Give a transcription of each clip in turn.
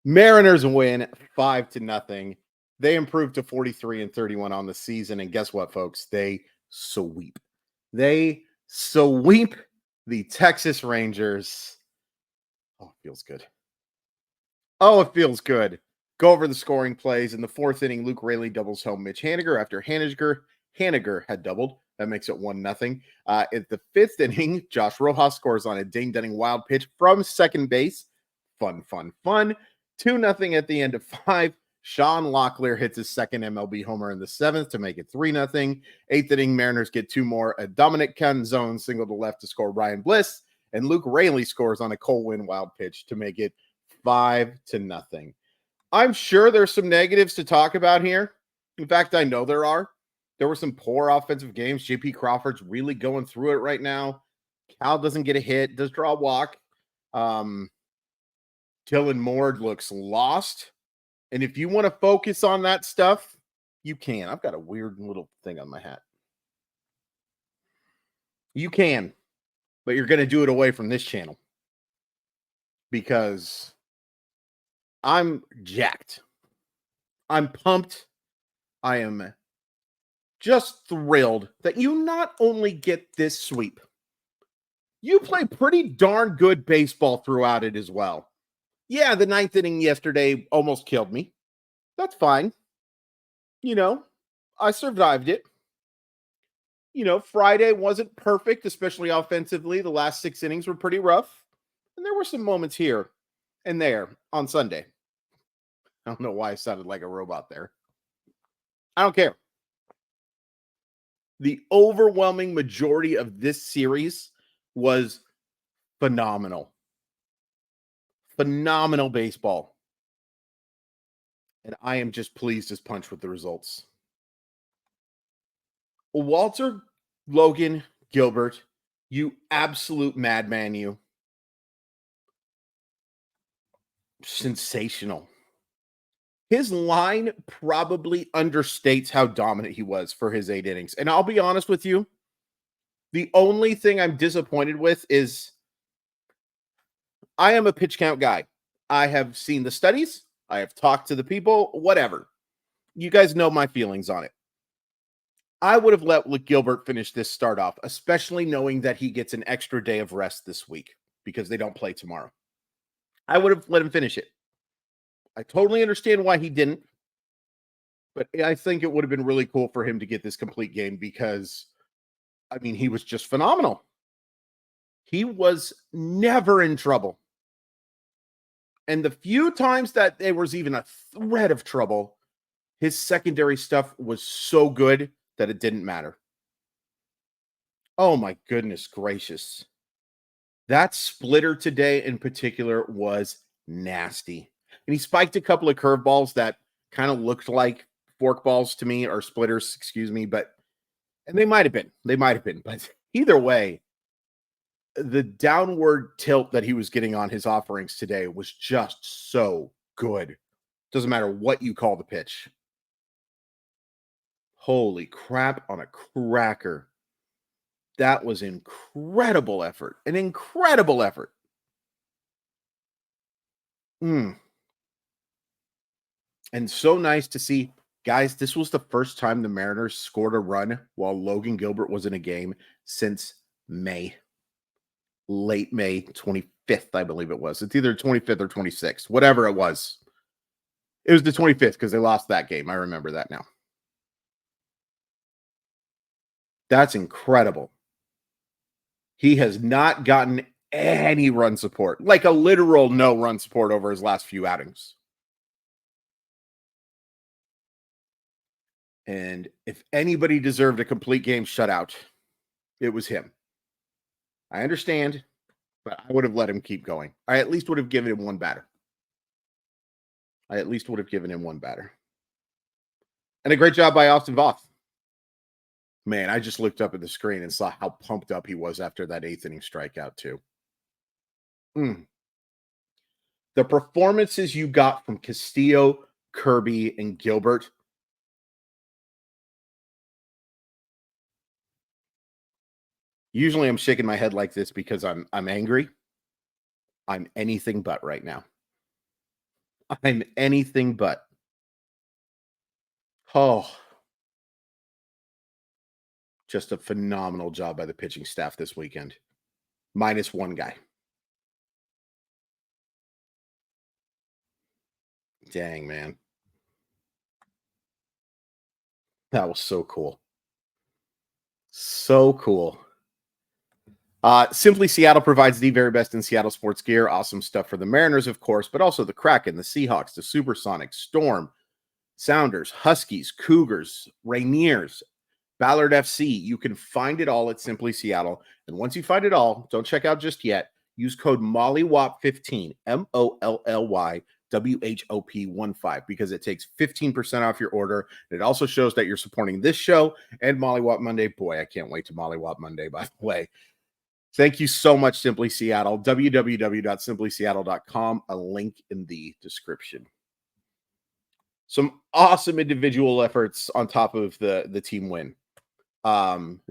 Mariners win 5-0. They improved to 43-31 on the season. And guess what, folks? They sweep. They sweep the Texas Rangers. Oh, it feels good. Oh, it feels good. Go over the scoring plays. In the fourth inning, Luke Raley doubles home Mitch Haniger after Haniger had doubled. That makes it 1-0. At the fifth inning, Josh Rojas scores on a ding-dunning wild pitch from second base. Fun. 2-0 at the end of five. Sean Locklear hits his second MLB homer in the seventh to make it 3-0. Eighth inning, Mariners get two more. A Dominic Canzone single to left to score Ryan Bliss. And Luke Raley scores on a Cole Winn wild pitch to make it 5-0. I'm sure there's some negatives to talk about here. In fact, I know there are. There were some poor offensive games. JP Crawford's really going through it right now. Cal doesn't get a hit, does draw a walk. Dylan Moore looks lost. And if you want to focus on that stuff, you can. I've got a weird little thing on my hat. You can, but you're going to do it away from this channel because I'm jacked. I'm pumped. I am just thrilled that you not only get this sweep, you play pretty darn good baseball throughout it as well. Yeah, the ninth inning yesterday almost killed me. That's fine. I survived it. Friday wasn't perfect, especially offensively. The last 6 innings were pretty rough. And there were some moments here and there on Sunday. I don't know why I sounded like a robot there. I don't care. The overwhelming majority of this series was phenomenal. Phenomenal baseball. And I am just pleased as punch with the results. Walter Logan Gilbert, you absolute madman, you. Sensational. His line probably understates how dominant he was for his 8 innings. And I'll be honest with you, the only thing I'm disappointed with is I am a pitch count guy. I have seen the studies. I have talked to the people, whatever. You guys know my feelings on it. I would have let Gilbert finish this start off, especially knowing that he gets an extra day of rest this week because they don't play tomorrow. I would have let him finish it. I totally understand why he didn't, but I think it would have been really cool for him to get this complete game because, he was just phenomenal. He was never in trouble. And the few times that there was even a threat of trouble, his secondary stuff was so good that it didn't matter. Oh my goodness gracious. That splitter today in particular was nasty. And he spiked a couple of curveballs that kind of looked like forkballs to me, or splitters, excuse me, and they might have been. But either way, the downward tilt that he was getting on his offerings today was just so good. Doesn't matter what you call the pitch. Holy crap on a cracker. That was incredible effort. An incredible effort. And so nice to see. Guys, this was the first time the Mariners scored a run while Logan Gilbert was in a game since May. Late May 25th, I believe it was. It's either 25th or 26th, whatever it was. It was the 25th because they lost that game. I remember that now. That's incredible. He has not gotten any run support, like a literal no run support over his last few outings. And if anybody deserved a complete game shutout, it was him. I understand, but I would have let him keep going. I at least would have given him one batter. And a great job by Austin Voth. Man, I just looked up at the screen and saw how pumped up he was after that 8th inning strikeout, too. The performances you got from Castillo, Kirby, and Gilbert. Usually I'm shaking my head like this because I'm angry. I'm anything but right now. I'm anything but. Oh, just a phenomenal job by the pitching staff this weekend. Minus one guy. Dang, man. That was so cool. So cool. Simply Seattle provides the very best in Seattle sports gear. Awesome stuff for the Mariners, of course, but also the Kraken, the Seahawks, the Supersonics, Storm, Sounders, Huskies, Cougars, Rainiers, Ballard FC. You can find it all at Simply Seattle. And once you find it all, don't check out just yet. Use code MOLLYWOP15, MOLLYWHOP15, because it takes 15% off your order. And it also shows that you're supporting this show and Mollywop Monday. Boy, I can't wait to Mollywop Monday, by the way. Thank you so much, Simply Seattle. www.simplyseattle.com. A link in the description. Some awesome individual efforts on top of the team win.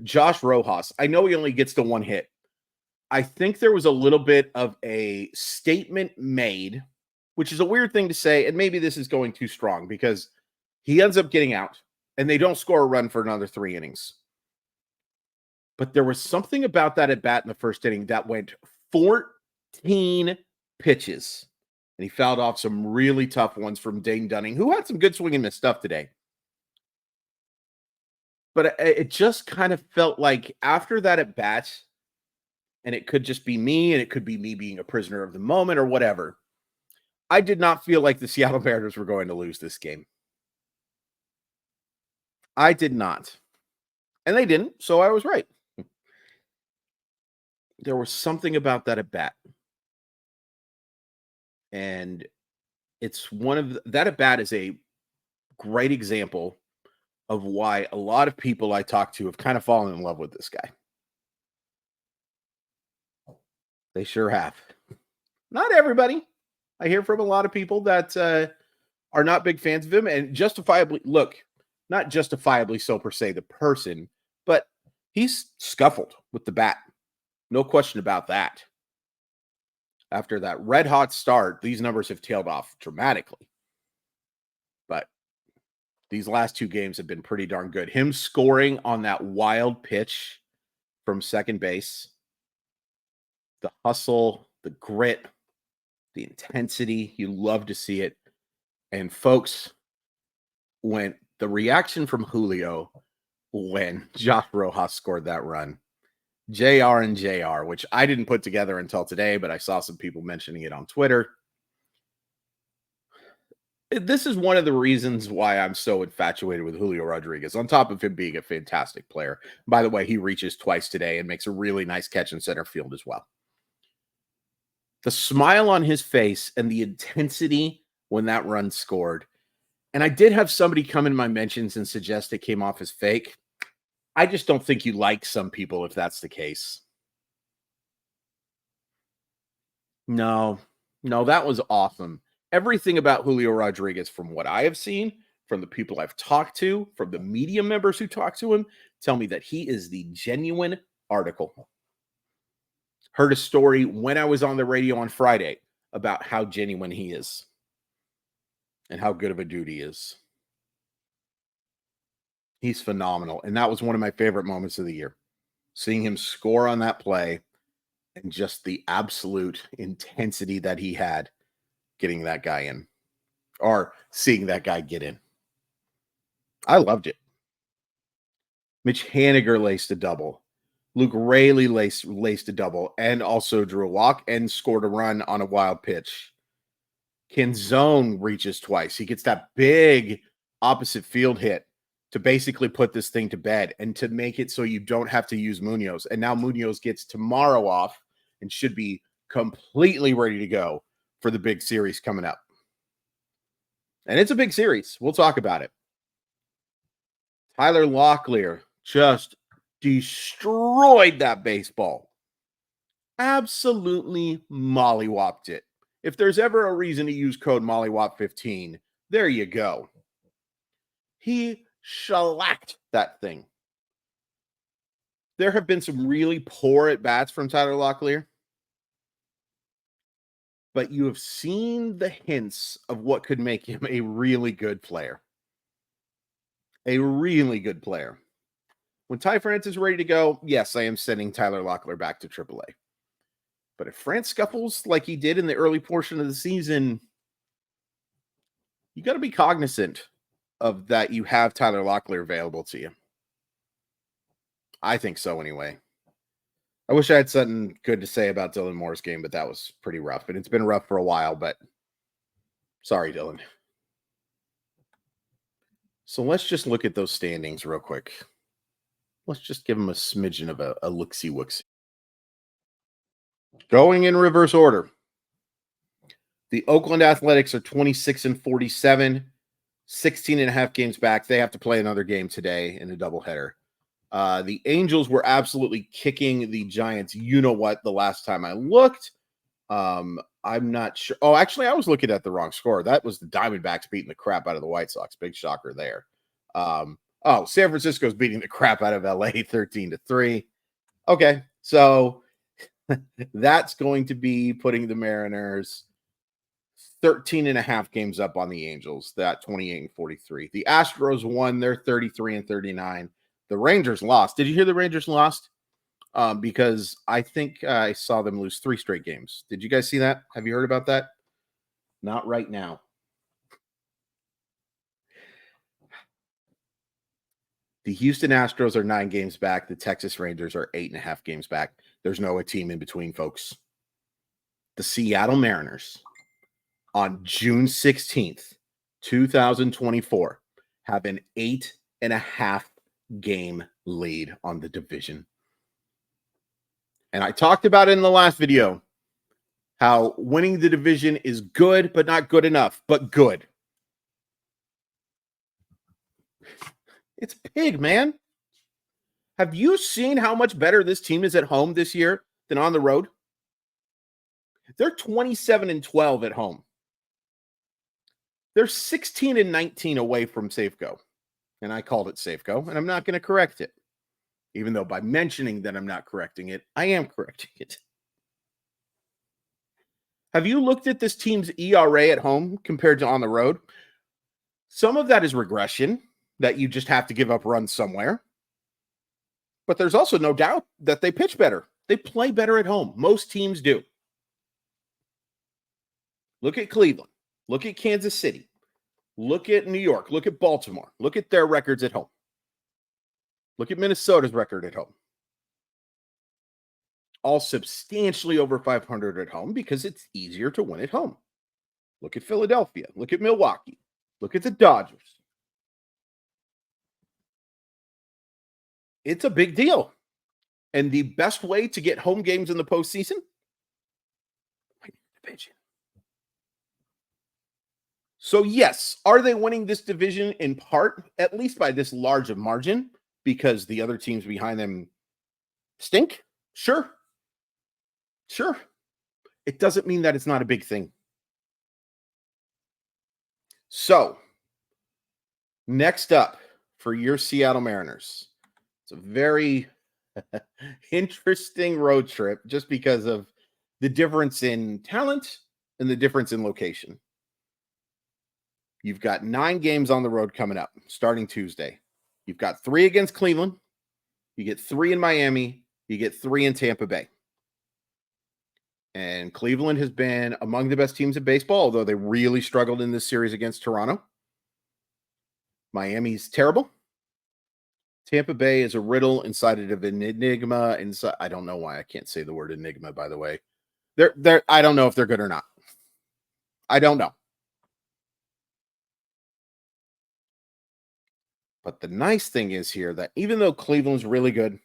Josh Rojas, I know he only gets to one hit. I think there was a little bit of a statement made, which is a weird thing to say, and maybe this is going too strong because he ends up getting out and they don't score a run for another 3 innings. But there was something about that at bat in the first inning that went 14 pitches. And he fouled off some really tough ones from Dane Dunning, who had some good swing and miss stuff today. But it just kind of felt like after that at bat, and it could just be me, and it could be me being a prisoner of the moment or whatever, I did not feel like the Seattle Mariners were going to lose this game. I did not. And they didn't, so I was right. There was something about that at bat. And it's one of that at bat is a great example of why a lot of people I talk to have kind of fallen in love with this guy. They sure have. Not everybody. I hear from a lot of people that are not big fans of him, and justifiably, look, not justifiably so per se, the person, but he's scuffled with the bat. No question about that. After that red hot start, these numbers have tailed off dramatically. But these last 2 games have been pretty darn good. Him scoring on that wild pitch from second base, the hustle, the grit, the intensity, you love to see it. And folks, when the reaction from Julio when Josh Rojas scored that run, JR and JR, which I didn't put together until today, but I saw some people mentioning it on Twitter. This is one of the reasons why I'm so infatuated with Julio Rodriguez, on top of him being a fantastic player. By the way, he reaches twice today and makes a really nice catch in center field as well. The smile on his face and the intensity when that run scored. And I did have somebody come in my mentions and suggest it came off as fake. I just don't think you like some people if that's the case. No, that was awesome. Everything about Julio Rodriguez, from what I have seen, from the people I've talked to, from the media members who talk to him, tell me that he is the genuine article. Heard a story when I was on the radio on Friday about how genuine he is and how good of a dude he is. He's phenomenal. And that was one of my favorite moments of the year. Seeing him score on that play and just the absolute intensity that he had getting that guy in, or seeing that guy get in. I loved it. Mitch Haniger laced a double. Luke Raley laced a double and also drew a walk and scored a run on a wild pitch. Canzone reaches twice. He gets that big opposite field hit to basically put this thing to bed and to make it so you don't have to use Munoz. And now Munoz gets tomorrow off and should be completely ready to go for the big series coming up. And it's a big series. We'll talk about it. Tyler Locklear just destroyed that baseball. Absolutely mollywopped it. If there's ever a reason to use code MOLLYWOP15, there you go. He shellacked that thing. There have been some really poor at-bats from Tyler Locklear. but you have seen the hints of what could make him a really good player. A really good player. When Ty France is ready to go, yes, I am sending Tyler Locklear back to AAA. But if France scuffles like he did in the early portion of the season, you got to be cognizant of that you have Tyler Locklear available to you. I think so anyway. I wish I had something good to say about Dylan Moore's game, but that was pretty rough. And it's been rough for a while, but sorry, Dylan. So let's just look at those standings real quick. Let's just give them a smidgen of a look-see-wooksy. Going in reverse order. The Oakland Athletics are 26-47, 16 and a half games back. They have to play another game today in a doubleheader. The Angels were absolutely kicking the Giants. You know what? The last time I looked, I'm not sure. Oh, actually, I was looking at the wrong score. That was the Diamondbacks beating the crap out of the White Sox. Big shocker there. San Francisco's beating the crap out of LA 13-3. Okay, so that's going to be putting the Mariners 13 and a half games up on the Angels, that 28-43. The Astros won, they're 33-39. The Rangers lost. Did you hear the Rangers lost? Because I think I saw them lose 3 straight games. Did you guys see that? Have you heard about that? Not right now. The Houston Astros are 9 games back. The Texas Rangers are 8.5 games back. There's no a team in between, folks. The Seattle Mariners on June 16th, 2024, have an 8.5 game lead on the division. And I talked about it in the last video, how winning the division is good, but not good enough, but good. It's big, man. Have you seen how much better this team is at home this year than on the road? They're 27-12 at home. They're 16-19 away from Safeco. And I called it Safeco, and I'm not going to correct it. Even though by mentioning that I'm not correcting it, I am correcting it. Have you looked at this team's ERA at home compared to on the road? Some of that is regression, that you just have to give up runs somewhere. But there's also no doubt that they pitch better. They play better at home. Most teams do. Look at Cleveland. Look at Kansas City. Look at New York. Look at Baltimore. Look at their records at home. Look at Minnesota's record at home. All substantially over 500 at home because it's easier to win at home. Look at Philadelphia. Look at Milwaukee. Look at the Dodgers. It's a big deal. And the best way to get home games in the postseason? Division. So yes, are they winning this division in part, at least by this large of margin, because the other teams behind them stink? Sure. Sure. It doesn't mean that it's not a big thing. So, next up for your Seattle Mariners, it's a very interesting road trip just because of the difference in talent and the difference in location. You've got 9 games on the road coming up, starting Tuesday. You've got 3 against Cleveland. You get 3 in Miami. You get 3 in Tampa Bay. And Cleveland has been among the best teams in baseball, although they really struggled in this series against Toronto. Miami's terrible. Tampa Bay is a riddle inside of an enigma. Inside, I don't know why I can't say the word enigma, by the way. I don't know if they're good or not. I don't know. But the nice thing is here that even though Cleveland's really good,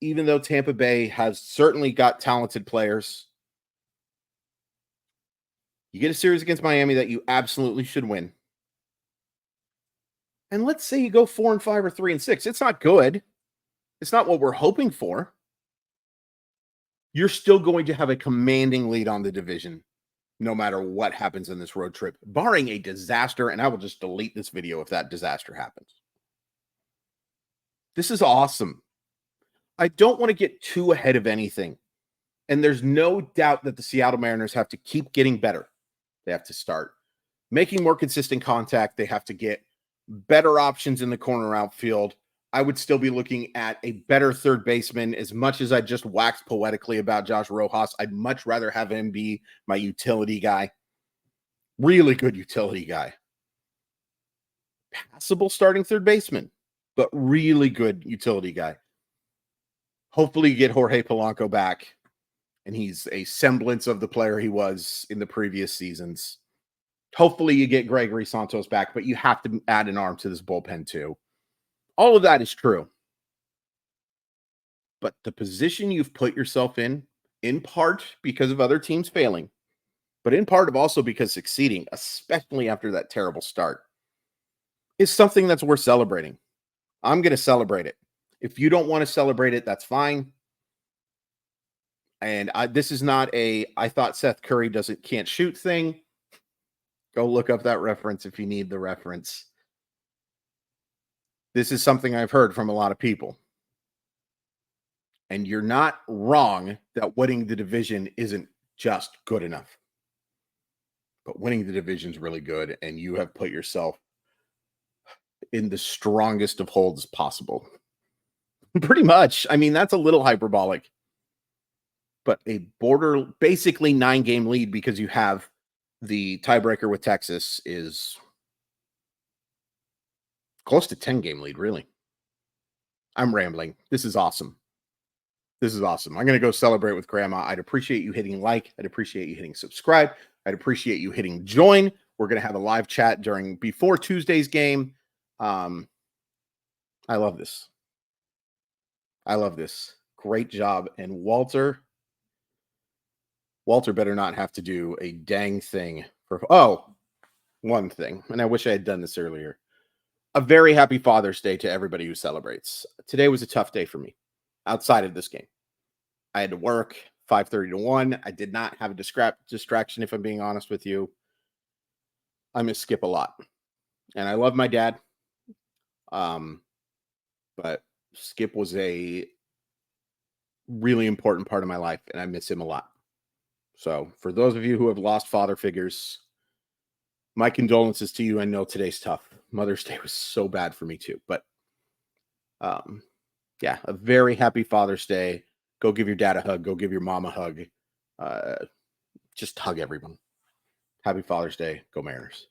even though Tampa Bay has certainly got talented players, you get a series against Miami that you absolutely should win. And let's say you go 4-5 or 3-6. It's not good. It's not what we're hoping for. You're still going to have a commanding lead on the division, no matter what happens in this road trip, barring a disaster. And I will just delete this video if that disaster happens. This is awesome. I don't want to get too ahead of anything. And there's no doubt that the Seattle Mariners have to keep getting better. They have to start making more consistent contact. They have to get better options in the corner outfield. I would still be looking at a better third baseman. As much as I just waxed poetically about Josh Rojas, I'd much rather have him be my utility guy. Really good utility guy. Passable starting third baseman, but really good utility guy. Hopefully you get Jorge Polanco back, and he's a semblance of the player he was in the previous seasons. Hopefully you get Gregory Santos back, but you have to add an arm to this bullpen too. All of that is true. But the position you've put yourself in part because of other teams failing, but in part of also because succeeding, especially after that terrible start, is something that's worth celebrating. I'm going to celebrate it. If you don't want to celebrate it, that's fine. And this is not I thought Seth Curry can't shoot thing. Go look up that reference if you need the reference. This is something I've heard from a lot of people. And you're not wrong that winning the division isn't just good enough. But winning the division is really good, and you have put yourself in the strongest of holds possible. Pretty much. I mean, that's a little hyperbolic. But a basically 9-game lead because you have the tiebreaker with Texas is close to 10-game lead, really. I'm rambling. This is awesome. This is awesome. I'm going to go celebrate with Grandma. I'd appreciate you hitting like. I'd appreciate you hitting subscribe. I'd appreciate you hitting join. We're going to have a live chat before Tuesday's game. I love this. I love this. Great job. And Walter better not have to do a dang thing one thing. And I wish I had done this earlier. A very happy Father's Day to everybody who celebrates. Today was a tough day for me outside of this game. I had to work 5:30 to 1. I did not have a distraction, if I'm being honest with you. I miss Skip a lot. And I love my dad. But Skip was a really important part of my life, and I miss him a lot. So for those of you who have lost father figures, my condolences to you. I know today's tough. Mother's Day was so bad for me too. But yeah, a very happy Father's Day. Go give your dad a hug. Go give your mom a hug. Just hug everyone. Happy Father's Day. Go Mariners.